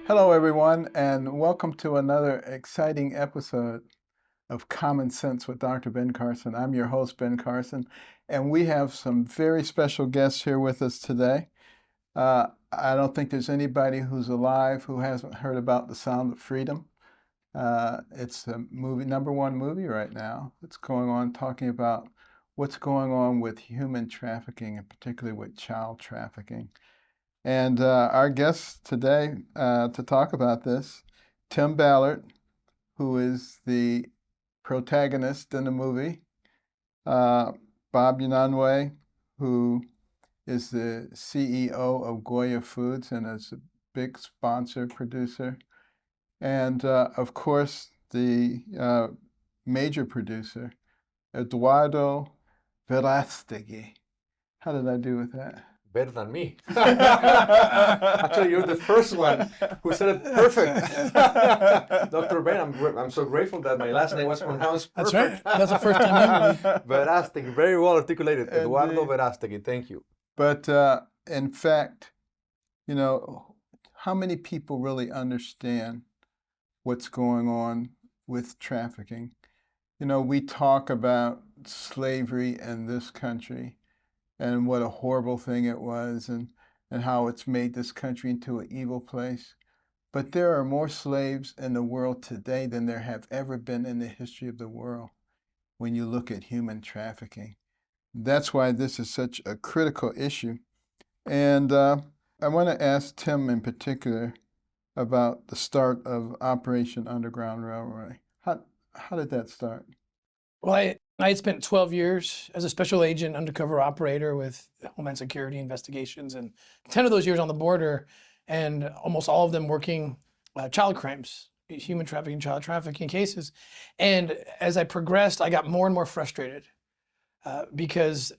Hello, everyone, and welcome to another exciting episode of Common Sense with Dr. Ben Carson. I'm your host, Ben Carson, and we have some very special guests here with us today. I don't think there's anybody who's alive who hasn't heard about The Sound of Freedom. It's the #1 movie right now. It's going on, talking about what's going on with human trafficking, and particularly with child trafficking. And our guest today to talk about this, Tim Ballard, who is the protagonist in the movie, Bob Unanue, who is the CEO of Goya Foods and is a big sponsor, producer, and of course the major producer, Eduardo Verástegui. How did I do with that? Better than me. Actually, you're the first one who said it perfect. Dr. Ben, I'm so grateful that my last name was pronounced perfect. That's right. That's the first time ever. Verástegui, very well articulated. Eduardo Verástegui, thank you. But in fact, you know, how many people really understand what's going on with trafficking? You know, we talk about slavery in this country and what a horrible thing it was, and how it's made this country into an evil place. But there are more slaves in the world today than there have ever been in the history of the world when you look at human trafficking. That's why this is such a critical issue. And I want to ask Tim in particular about the start of Operation Underground Railway. How did that start? Well, I had spent 12 years as a special agent, undercover operator with Homeland Security investigations, and 10 of those years on the border, and almost all of them working child crimes, human trafficking, child trafficking cases. And as I progressed, I got more and more frustrated because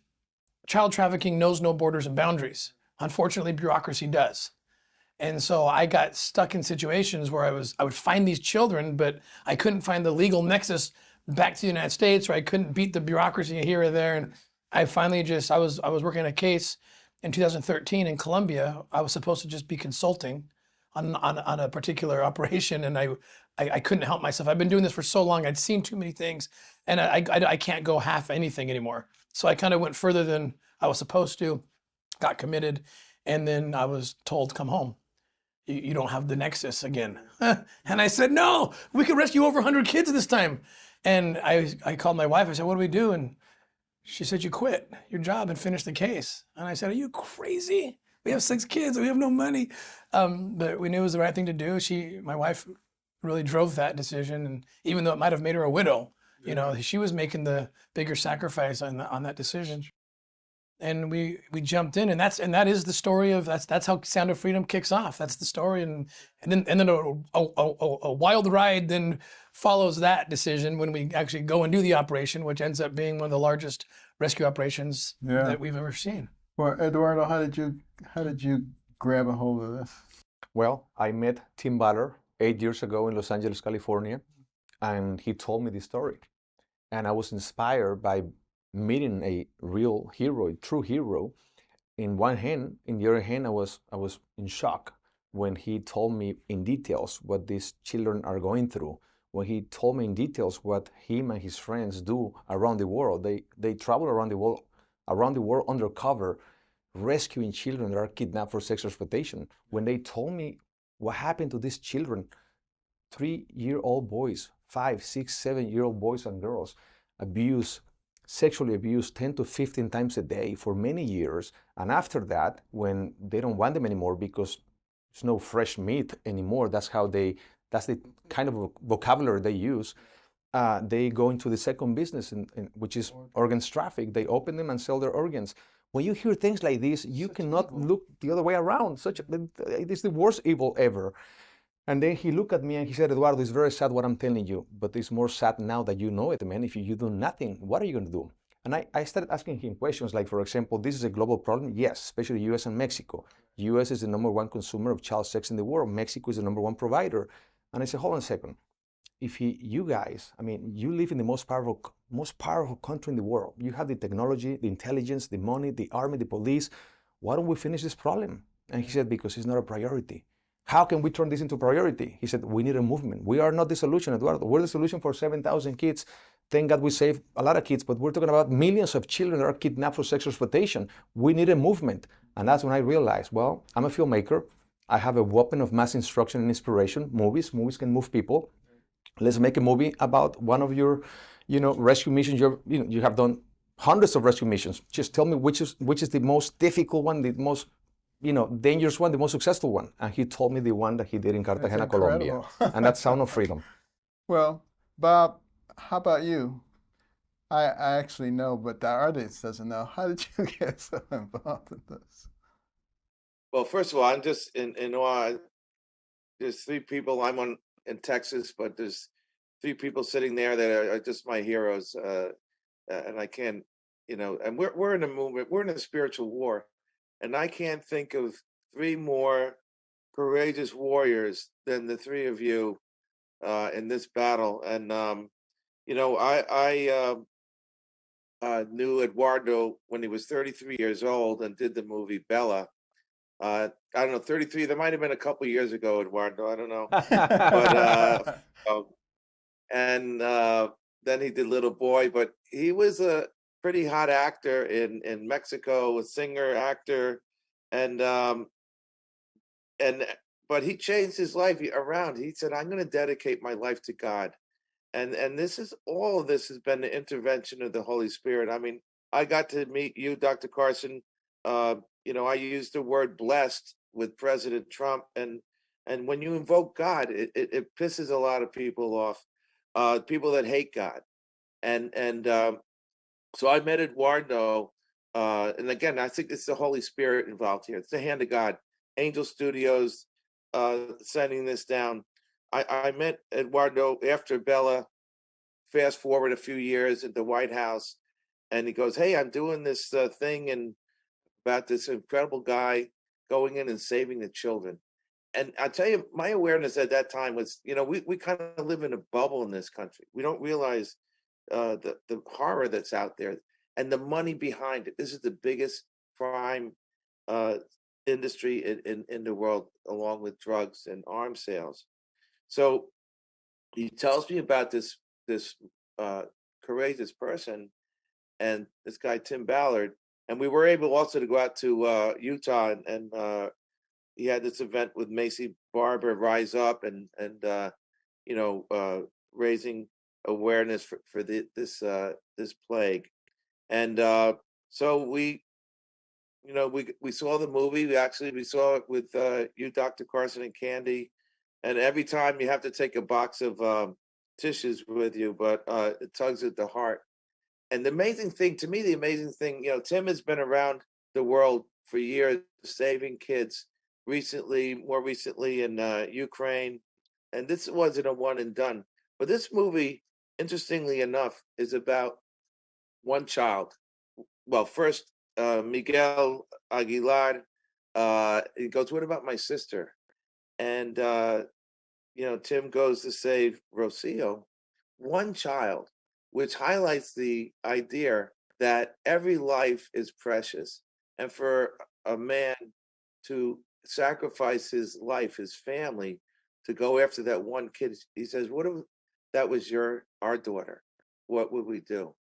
child trafficking knows no borders and boundaries. Unfortunately, bureaucracy does. And so I got stuck in situations where I would find these children, but I couldn't find the legal nexus back to the United States, or I couldn't beat the bureaucracy here or there. And I finally I was working on a case in 2013 in Colombia. I was supposed to just be consulting on a particular operation, and I couldn't help myself. I've been doing this for so long. I'd seen too many things, and I can't go half anything anymore. So I kind of went further than I was supposed to, got committed, and then I was told, come home. You don't have the nexus again. And I said, no, we could rescue over 100 kids this time. And I called my wife. I said, what do we do? And she said, you quit your job and finish the case. And I said, are you crazy? We have 6 kids. We have no money. But we knew it was the right thing to do. My wife really drove that decision. And even though it might have made her a widow, you know, she was making the bigger sacrifice on that decision. And we jumped in, and that is the story of that's how Sound of Freedom kicks off. That's the story, and then a wild ride then follows that decision when we actually go and do the operation, which ends up being one of the largest rescue operations that we've ever seen. Well, Eduardo, how did you grab a hold of this? Well, I met Tim Ballard 8 years ago in Los Angeles, California, and he told me this story, and I was inspired by meeting a real hero, a true hero. In one hand, in the other hand, I was in shock when he told me in details what these children are going through. When he told me in details what him and his friends do around the world. They travel around the world undercover, rescuing children that are kidnapped for sexual exploitation. When they told me what happened to these children, 3-year-old boys, 5, 6, 7-year-old boys and girls, sexually abused 10 to 15 times a day for many years. And after that, when they don't want them anymore because there's no fresh meat anymore, that's the kind of vocabulary they use, they go into the second business, which is organs traffic. They open them and sell their organs. When you hear things like this, you cannot look the other way around. It is the worst evil ever. And then he looked at me and he said, Eduardo, it's very sad what I'm telling you, but it's more sad now that you know it, man. If you do nothing, what are you going to do? And I started asking him questions like, for example, this is a global problem? Yes, especially US and Mexico. US is the #1 consumer of child sex in the world. Mexico is the #1 provider. And I said, hold on a second. You guys, I mean, you live in the most powerful country in the world. You have the technology, the intelligence, the money, the army, the police. Why don't we finish this problem? And he said, because it's not a priority. how can we turn this into priority? He said, we need a movement. We are not the solution, Eduardo. We're the solution for 7,000 kids. Thank God we saved a lot of kids, but we're talking about millions of children that are kidnapped for sexual exploitation. We need a movement. And that's when I realized, well, I'm a filmmaker. I have a weapon of mass instruction and inspiration, movies. Movies can move people. Let's make a movie about one of your, rescue missions. You have done hundreds of rescue missions. Just tell me which is the most difficult one, the most dangerous one, the most successful one. And he told me the one that he did in Cartagena, Colombia. And that's Sound of Freedom. Well, Bob, how about you? I actually know, but the audience doesn't know. How did you get so involved in this? Well, first of all, I'm just in awe. There's three people. I'm in Texas, but there's three people sitting there that are just my heroes. And I can't, and we're in a movement. We're in a spiritual war. And I can't think of three more courageous warriors than the three of you in this battle. And I knew Eduardo when he was 33 years old and did the movie Bella. I don't know, 33. There might have been a couple years ago, Eduardo. I don't know, but and then he did Little Boy. But he was a pretty hot actor in Mexico, a singer, actor, and but he changed his life around. He said, "I'm going to dedicate my life to God," and all of this has been the intervention of the Holy Spirit. I mean, I got to meet you, Dr. Carson. I used the word blessed with President Trump, and when you invoke God, it pisses a lot of people off, people that hate God, and so I met Eduardo, and again, I think it's the Holy Spirit involved here. It's the hand of God. Angel Studios sending this down. I met Eduardo after Bella. Fast forward a few years at the White House, and he goes, "Hey, I'm doing this thing and about this incredible guy going in and saving the children." And I tell you, my awareness at that time was, we kind of live in a bubble in this country. We don't realize the horror that's out there and the money behind it. This is the biggest crime industry in the world, along with drugs and arms sales. So he tells me about this courageous person and this guy Tim Ballard, and we were able also to go out to Utah, and he had this event with Macy Barber, Rise Up, and raising awareness for this plague, and so we saw the movie. We saw it with you, Dr. Carson, and Candy, and every time you have to take a box of tissues with you, but it tugs at the heart. And the amazing thing, to me, Tim has been around the world for years, saving kids. More recently in Ukraine, and this wasn't a one and done. But this movie, interestingly enough, is about one child. Well, first, Miguel Aguilar, he goes, "What about my sister?" And Tim goes to save Rocio, one child, which highlights the idea that every life is precious, and for a man to sacrifice his life, his family, to go after that one kid. He says, "What if that was our daughter? What would we do?"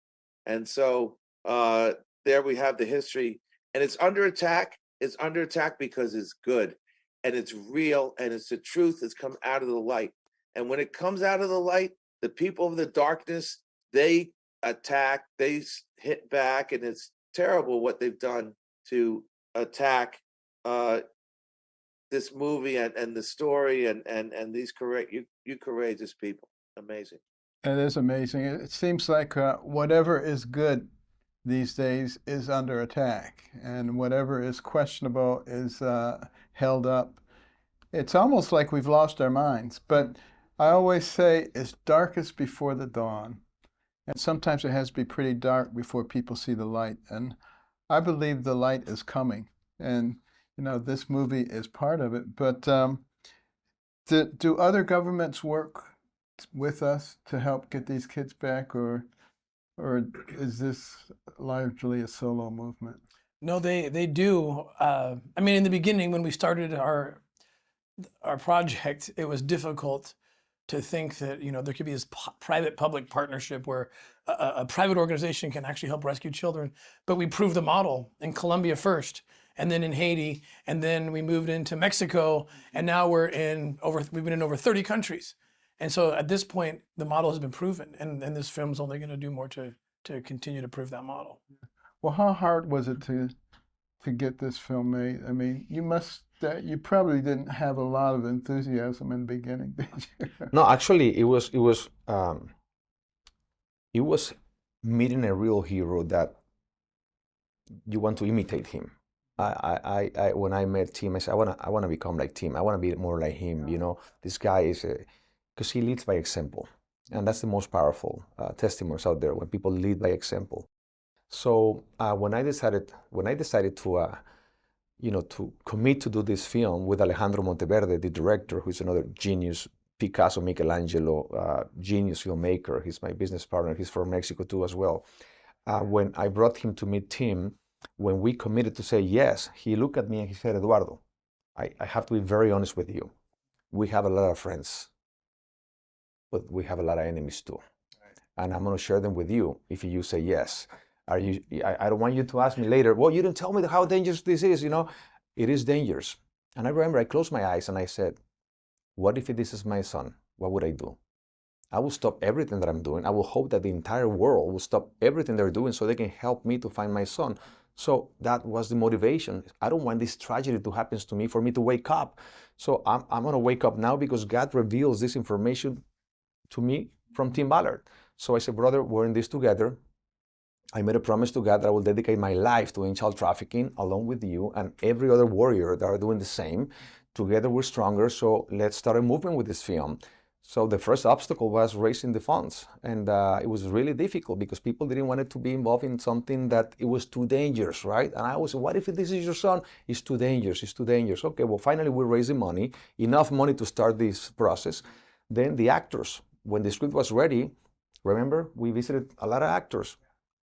And so there we have the history, and it's under attack. It's under attack because it's good, and it's real, and it's the truth that's come out of the light. And when it comes out of the light, the people of the darkness, they attack, they hit back, and it's terrible what they've done to attack this movie and the story and these courageous people. Amazing. It is amazing. It seems like whatever is good these days is under attack, and whatever is questionable is held up. It's almost like we've lost our minds, but I always say it's darkest before the dawn. And sometimes it has to be pretty dark before people see the light. And I believe the light is coming. And, this movie is part of it. But do other governments work with us to help get these kids back, or is this largely a solo movement? No, they do. I mean, in the beginning, when we started our our project, it was difficult to think that, you know, there could be this private-public partnership where a private organization can actually help rescue children. But we proved the model in Colombia first, and then in Haiti, and then we moved into Mexico, and now we've been in over 30 countries. And so at this point, the model has been proven, and this film's only going to do more to continue to prove that model. Well, how hard was it to get this film made? I mean, you probably didn't have a lot of enthusiasm in the beginning, did you? No, actually, it was meeting a real hero that you want to imitate him. When I met Tim, I said, I wanna become like Tim. I wanna be more like him. You know, this guy is because he leads by example, and that's the most powerful testimonies out there, when people lead by example. So when I decided to to commit to do this film with Alejandro Monteverde, the director, who's another genius, Picasso, Michelangelo, genius filmmaker. He's my business partner. He's from Mexico too as well. When I brought him to meet Tim, when we committed to say yes, he looked at me and he said, Eduardo, I have to be very honest with you. We have a lot of friends, but we have a lot of enemies too. And I'm going to share them with you if you say yes. I don't want you to ask me later, well, you didn't tell me how dangerous this is, you know. It is dangerous. And I remember I closed my eyes and I said, what if this is my son? What would I do? I will stop everything that I'm doing. I will hope that the entire world will stop everything they're doing so they can help me to find my son. So that was the motivation. I don't want this tragedy to happen to me for me to wake up. So I'm going to wake up now because God reveals this information to me from Tim Ballard. So I said, brother, we're in this together. I made a promise to God that I will dedicate my life to end child trafficking along with you and every other warrior that are doing the same. Together we're stronger, so let's start a movement with this film. So the first obstacle was raising the funds, and it was really difficult because people didn't want to be involved in something that it was too dangerous, right? And I was, what if this is your son? It's too dangerous, it's too dangerous. Okay, well, finally we're raising money, enough money to start this process. Then the actors, when the script was ready, remember, we visited a lot of actors.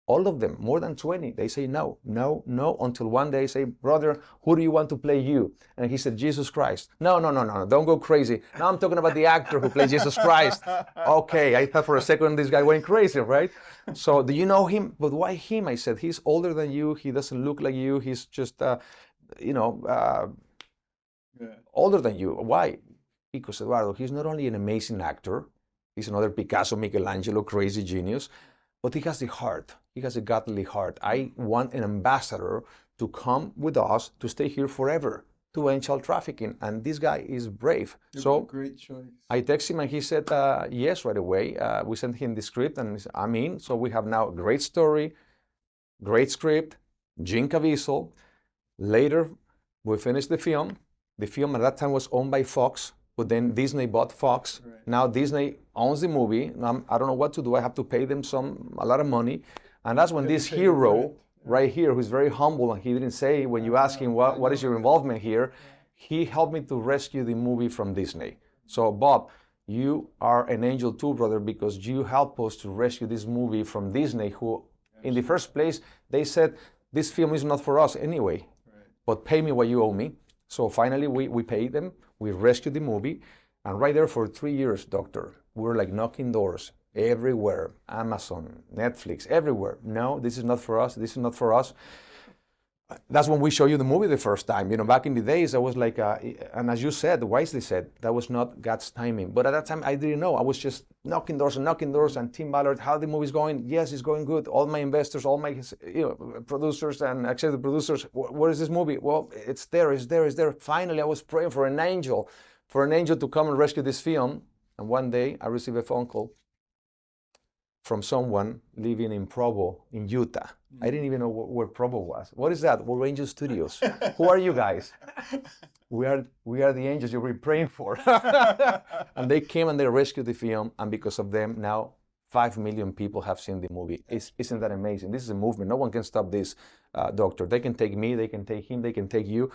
All of them, more than 20, they say no, no, no, until one day say, brother, who do you want to play you? And he said, Jesus Christ. No, no, no, no, don't go crazy. Now I'm talking about the actor who plays Jesus Christ. Okay, I thought for a second this guy went crazy, right? So, do you know him? But why him? I said, he's older than you, he doesn't look like you, he's just, older than you. Why? Because Eduardo, he's not only an amazing actor, he's another Picasso, Michelangelo, crazy genius, but he has the heart. He has a godly heart. I want an ambassador to come with us to stay here forever to end child trafficking. And this guy is brave. So great choice. I texted him and he said yes right away. We sent him the script and he said, I'm in. So we have now a great story, great script, Jim Caviezel. Later, we finished the film. The film at that time was owned by Fox. But then Disney bought Fox. Right. Now Disney owns the movie. Now I don't know what to do. I have to pay them a lot of money. And that's when this hero right here, who's very humble, and he didn't say, when you ask him what is your involvement here, he helped me to rescue the movie from Disney. So Bob, you are an angel too, brother, because you helped us to rescue this movie from Disney, who in the first place, they said, this film is not for us anyway, but pay me what you owe me. So finally we paid them. We rescued the movie, and right there for 3 years, doctor, we were like knocking doors everywhere, Amazon, Netflix, everywhere. No, this is not for us, this is not for us. That's when we show you the movie the first time. You know, back in the days, I was like, and as you said, wisely said, that was not God's timing. But at that time, I didn't know. I was just knocking doors, and Tim Ballard, how the movie's going? Yes, it's going good. All my investors, all my producers and executive producers, where is this movie? Well, it's there, it's there, it's there. Finally, I was praying for an angel to come and rescue this film. And one day, I received a phone call from someone living in Provo, in Utah. I didn't even know where Provo was. What is that? We're Angel Studios. Who are you guys? We are the angels you've been praying for. And they came and they rescued the film, and because of them, now 5 million people have seen the movie. Isn't that amazing? This is a movement. No one can stop this, doctor. They can take me, they can take him, they can take you.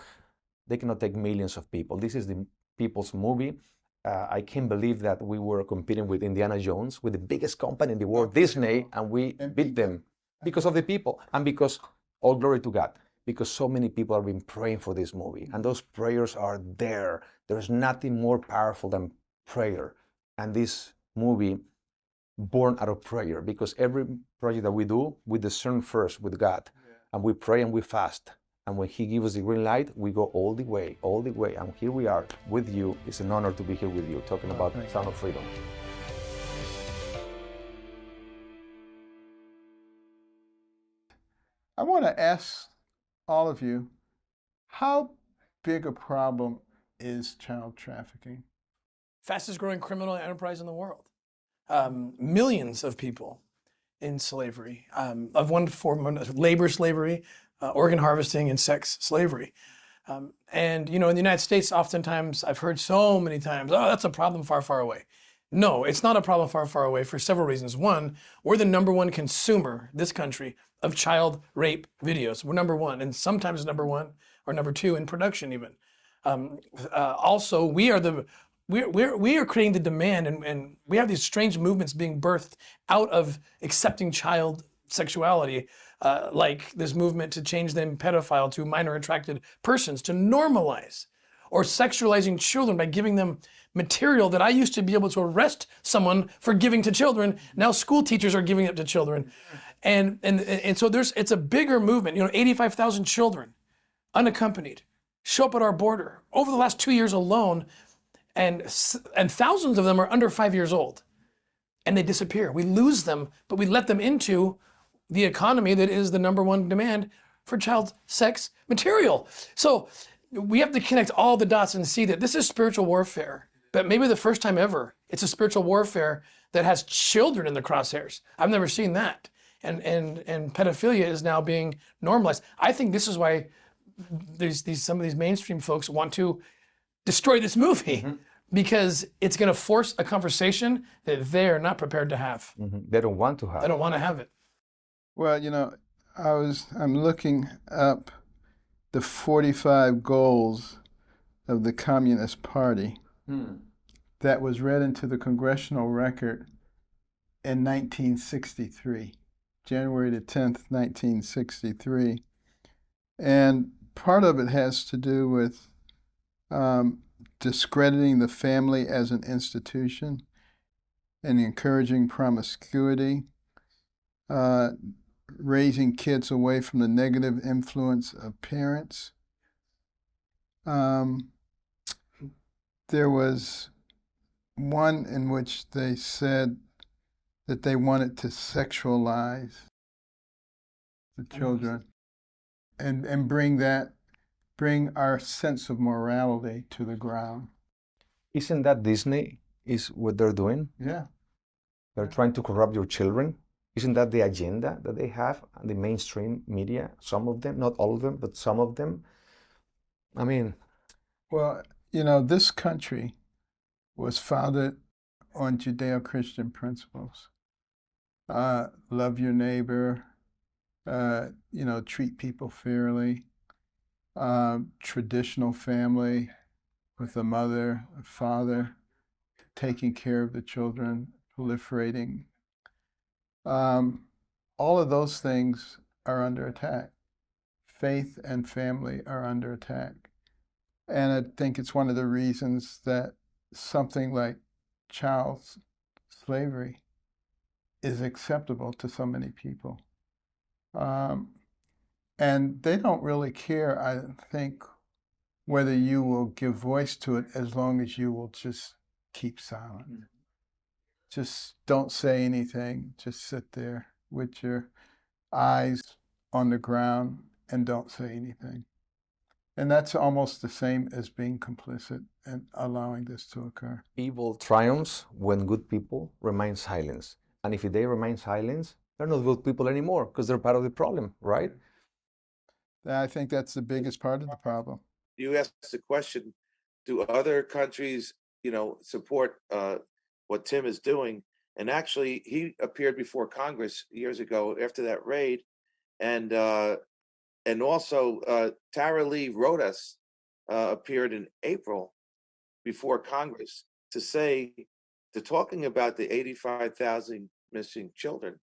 They cannot take millions of people. This is the people's movie. I can't believe that we were competing with Indiana Jones, with the biggest company in the world, Disney, and we beat them because of the people and because, all glory to God, because so many people have been praying for this movie. And those prayers are there There's nothing more powerful than prayer. And this movie, born out of prayer, because every project that we do, we discern first with God, and we pray and we fast. And when He gives us the green light, we go all the way. And here we are with you. It's an honor to be here with you, talking about Sound of Freedom. I want to ask all of you, how big a problem is child trafficking? Fastest growing criminal enterprise in the world. Millions of people in slavery, of one form, labor slavery, organ harvesting, and sex slavery. And in the United States, oftentimes I've heard so many times, oh, that's a problem far, far away. No, it's not a problem far, far away for several reasons. One, we're the #1 consumer, this country, of child rape videos. We're #1, and sometimes #1 or #2 in production even. Also, we are creating the demand, and we have these strange movements being birthed out of accepting child sexuality, like this movement to change them pedophile to minor attracted persons, to normalize, or sexualizing children by giving them material that I used to be able to arrest someone for giving to children. Now school teachers are giving it to children. And so it's a bigger movement. 85,000 children, unaccompanied, show up at our border over the last 2 years alone, and thousands of them are under 5 years old, and they disappear. We lose them, but we let them into the economy that is the #1 demand for child sex material. So we have to connect all the dots and see that this is spiritual warfare, but maybe the first time ever, it's a spiritual warfare that has children in the crosshairs. I've never seen that. And pedophilia is now being normalized. I think this is why some of these mainstream folks want to destroy this movie, because it's going to force a conversation that they're not prepared to have. They don't want to have. They don't want to have it. Well, I'm looking up the 45 goals of the Communist Party that was read into the congressional record in 1963, January the 10th, 1963. And part of it has to do with discrediting the family as an institution and encouraging promiscuity, raising kids away from the negative influence of parents. There was one in which they said that they wanted to sexualize the children and bring our sense of morality to the ground. Isn't that Disney is what they're doing? Yeah. They're trying to corrupt your children. Isn't that the agenda that they have, the mainstream media? Some of them, not all of them, but some of them. I mean... Well, this country was founded on Judeo-Christian principles. Love your neighbor, treat people fairly, traditional family with a mother, a father, taking care of the children, proliferating. All of those things are under attack. Faith and family are under attack. And I think it's one of the reasons that something like child slavery is acceptable to so many people. And they don't really care, I think, whether you will give voice to it as long as you will just keep silent. Just don't say anything. Just sit there with your eyes on the ground and don't say anything. And that's almost the same as being complicit and allowing this to occur. Evil triumphs when good people remain silent. And if they remain silent, they're not good people anymore because they're part of the problem, right? I think that's the biggest part of the problem. You asked the question, do other countries, support what Tim is doing? And actually, he appeared before Congress years ago after that raid, and also Tara Lee Rodas appeared in April before Congress to talking about the 85,000 missing children,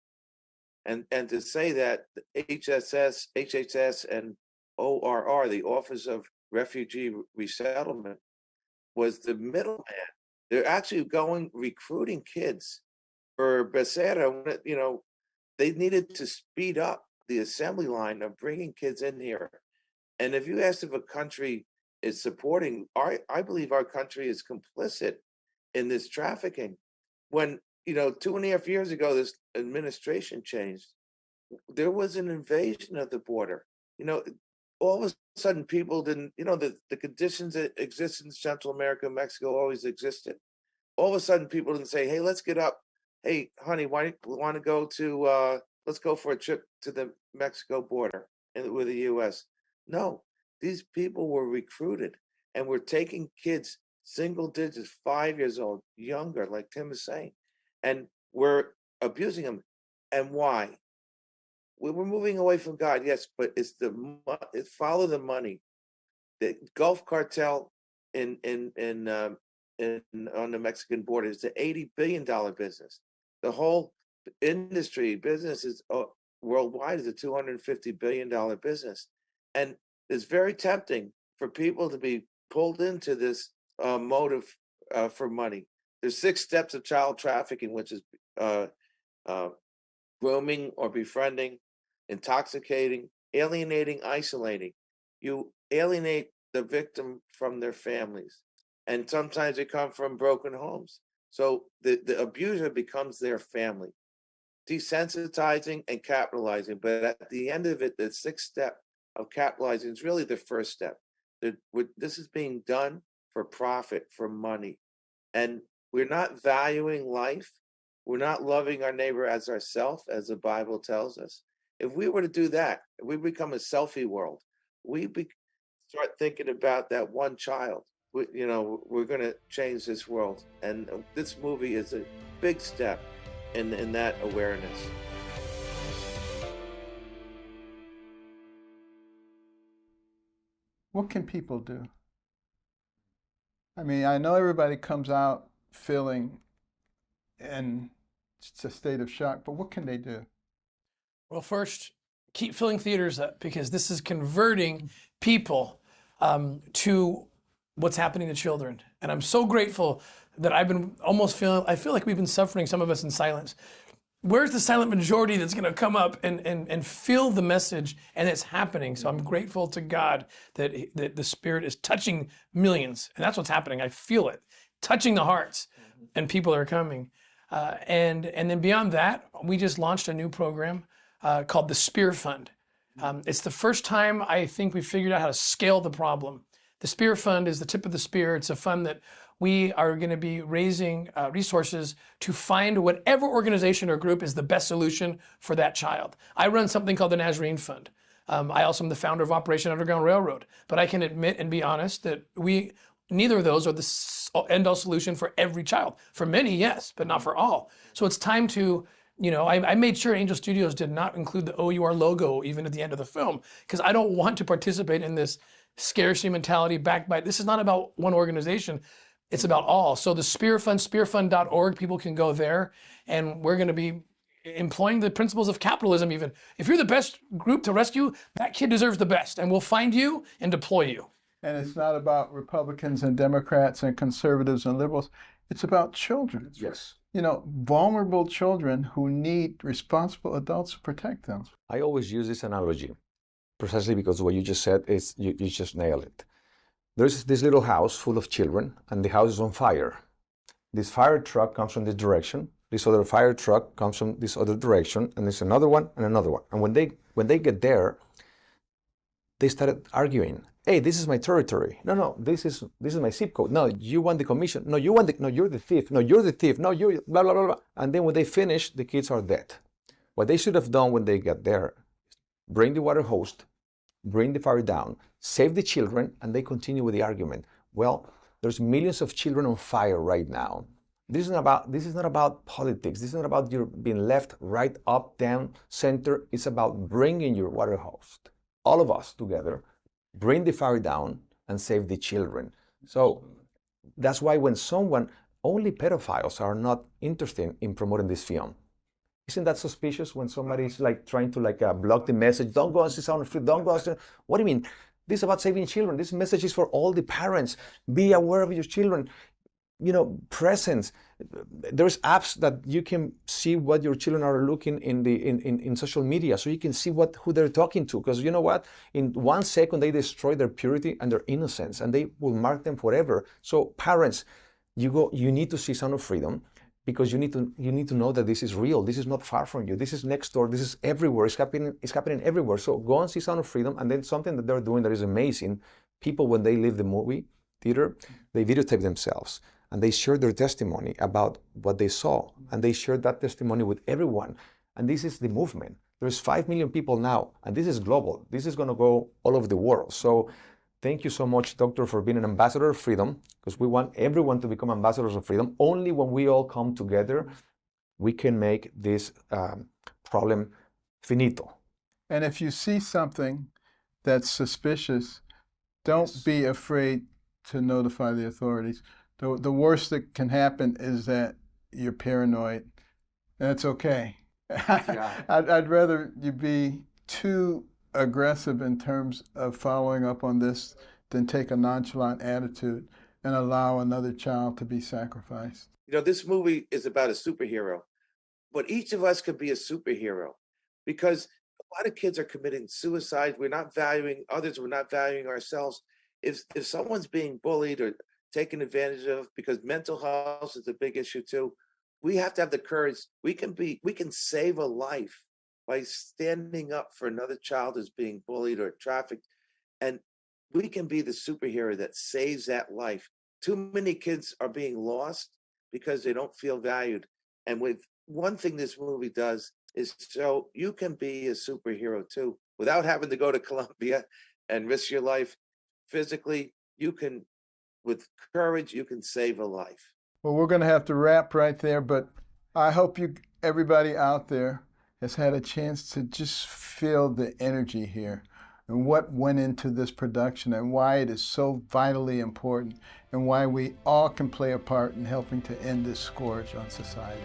and to say that HHS, and ORR, the Office of Refugee Resettlement, was the middleman. They're actually recruiting kids for Becerra. You know, they needed to speed up the assembly line of bringing kids in here. And if you ask if a country is supporting, I believe our country is complicit in this trafficking. When, you know, 2.5 years ago, this administration changed, there was an invasion of the border. You know, all of a sudden people didn't, you know, the conditions that exist in Central America and Mexico always existed. All of a sudden people didn't say, hey, let's get up. Hey, honey, why do you want to go to, let's go for a trip to the Mexico border with the US. No, these people were recruited and were taking kids, single digits, 5 years old, younger, like Tim is saying, and we're abusing them. And why? We were moving away from God, yes, but it's follow the money. The Gulf cartel on the Mexican border is an $80 billion business. The whole industry business is worldwide is a $250 billion business, and it's very tempting for people to be pulled into this motive for money. There's 6 steps of child trafficking, which is grooming or befriending, intoxicating, alienating, isolating. You alienate the victim from their families, and sometimes they come from broken homes. So the abuser becomes their family, desensitizing and capitalizing. But at the end of it, the 6th step of capitalizing is really the first step. This is being done for profit, for money. And we're not valuing life. We're not loving our neighbor as ourselves, as the Bible tells us. If we were to do that, if we become a selfie world, start thinking about that one child. We're going to change this world. And this movie is a big step in that awareness. What can people do? I mean, I know everybody comes out feeling in a state of shock, but what can they do? Well, first, keep filling theaters up, because this is converting people to what's happening to children. And I'm so grateful that I feel like we've been suffering, some of us, in silence. Where's the silent majority that's going to come up and feel the message? And it's happening. So I'm grateful to God that the Spirit is touching millions. And that's what's happening. I feel it, touching the hearts, and people are coming. And then beyond that, we just launched a new program called the Spear Fund. It's the first time I think we figured out how to scale the problem. The Spear Fund is the tip of the spear. It's a fund that we are going to be raising resources to find whatever organization or group is the best solution for that child. I run something called the Nazarene Fund. I also am the founder of Operation Underground Railroad. But I can admit and be honest that neither of those are the end-all solution for every child. For many, yes, but not for all. So it's time to, I made sure Angel Studios did not include the OUR logo even at the end of the film, because I don't want to participate in this scarcity mentality backed by, this is not about one organization, it's about all. So the Spear Fund, spearfund.org, people can go there, and we're going to be employing the principles of capitalism even. If you're the best group to rescue, that kid deserves the best, and we'll find you and deploy you. And it's not about Republicans and Democrats and conservatives and liberals. It's about children. Yes. Vulnerable children who need responsible adults to protect them. I always use this analogy, precisely because what you just said is, you just nailed it. There's this little house full of children, and the house is on fire. This fire truck comes from this direction. This other fire truck comes from this other direction, and there's another one and another one. And when they get there, they started arguing. Hey, this is my territory. No, this is my zip code. No, you want the commission. No, you're the thief. No, you're the thief. No, you're blah, blah, blah, blah. And then when they finish, the kids are dead. What they should have done when they get there, bring the water hose, bring the fire down, save the children, and they continue with the argument. Well, there's millions of children on fire right now. This is not about politics. This is not about you being left right, up, down, center. It's about bringing your water hose, all of us together, bring the fire down and save the children. So that's why only pedophiles are not interested in promoting this film. Isn't that suspicious when somebody's trying to block the message? Don't go and see Sound of Freedom. Don't go and see. What do you mean? This is about saving children. This message is for all the parents. Be aware of your children. Presence. There's apps that you can see what your children are looking in social media, so you can see who they're talking to. Because you know what? In 1 second, they destroy their purity and their innocence, and they will mark them forever. So parents, you need to see Sound of Freedom, because you need to know that this is real. This is not far from you. This is next door. This is everywhere. It's happening everywhere. So go and see Sound of Freedom, and then something that they're doing that is amazing. People, when they leave the movie theater, they videotape themselves. And they share their testimony about what they saw. And they share that testimony with everyone. And this is the movement. There's 5 million people now. And this is global. This is going to go all over the world. So thank you so much, Doctor, for being an ambassador of freedom. Because we want everyone to become ambassadors of freedom. Only when we all come together, we can make this problem finito. And if you see something that's suspicious, don't be afraid to notify the authorities. The worst that can happen is that you're paranoid. That's okay. Yeah. I'd rather you be too aggressive in terms of following up on this than take a nonchalant attitude and allow another child to be sacrificed. This movie is about a superhero, but each of us could be a superhero, because a lot of kids are committing suicide. We're not valuing others. We're not valuing ourselves. If someone's being bullied or taken advantage of, because mental health is a big issue too, we have to have the courage. We can save a life by standing up for another child who's being bullied or trafficked, and we can be the superhero that saves that life. Too many kids are being lost because they don't feel valued. And with one thing this movie does is show you can be a superhero too, without having to go to Colombia and risk your life physically. You can, with courage, you can save a life. Well, we're going to have to wrap right there, but I hope everybody out there has had a chance to just feel the energy here and what went into this production and why it is so vitally important and why we all can play a part in helping to end this scourge on society.